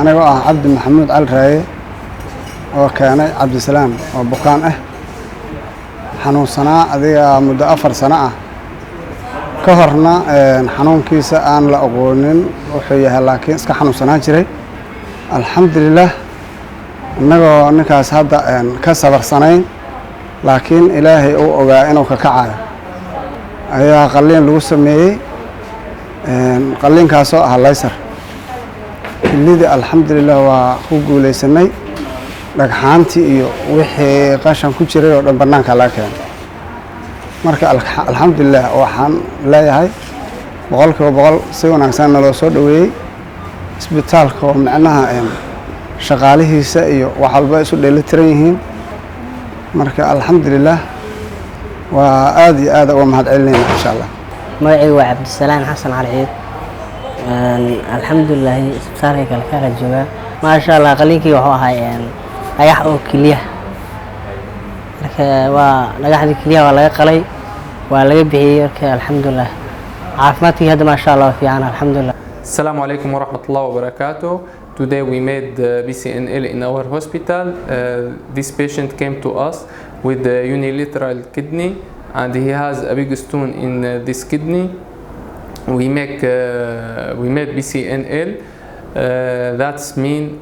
أنا عبد محمود الرأي وكان عبد السلام وبقان حنون سنة هذه مدة 4 سنة كهرنا حنون كيسة أنا لا أقولن وحيها لكن إسك حنون سنة جري الحمد لله نكاس هذا كسر سنين لكن إلهي أو إنه كعاد هي قلين لوسمي قلين كاسو الله يسر اللي الحمد لله وخوجو ليسني dhagxaantii iyo wixii qashan ku jiray oo dhan banaanka la keenay marka alxamdulillah waxaan leeyahay boqolkiiba si wanaagsan loo soo dhaweeyay isbitaalka oo macnaha shaqaalihiisa iyo wax walba isu dheelitiran yihiin marka alxamdulillah waa aad iyo aad uga mahad celinayna insha Allah magacaygu waa Cabdisalaam Xasan Caliid alxamdulillah isbitaalka kala jooga ma sha Allah qalinkii wuxuu ahaa ayax oo kaliya marka waa dhagaxdii kaliya waa laga qalay waa laga bixiyay marka alxamdulillah caafimaadkii hadda ma sha Allah fiican alxamdulillah. Assalamu alaykum wa rahmatullahi wa barakatuh. Today we made BCNL in our hospital. This patient came to us with a unilateral kidney and he has a big stone in this kidney. We made BCNL. That's mean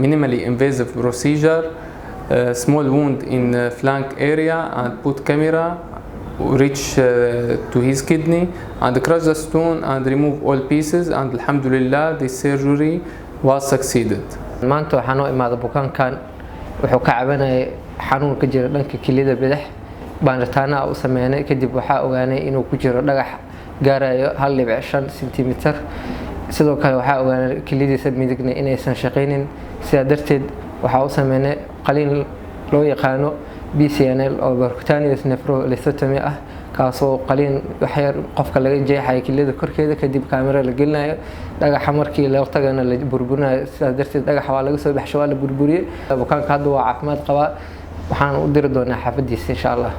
minimally invasive procedure, small wound in flank area, and put camera, reach to his kidney, and crush the stone and remove all pieces. And alhamdulillah, the surgery was succeeded. maanta waxaan u imaaday bukaankan wuxuu ka cabanayay xanuun ka jira dhanka kilida bidix baaritaana u sameeyay kadib waxa ogaanay inuu ku jiro dhagax gaarayo 1.5 cm sidoo kale waxa ogaanay kilidiisa midigna inaysan shaqeynin sida darteed waxa uu sameeyay qaliin loo yaqaano BCNL oo percutaneous nephrolectomy ah kaasoo qaliin waxyar qofka laga jeexay kilida korkeeda kadib kaamira la gelinayo dhagaxa markii la tagana la burburinayo sida darteed dhagaxa waa laga soo baxshay waa la burburiyay bukaanka hadda waa caafimaad qaba waxaan u diri doonaa xaafadiisa insha Allah.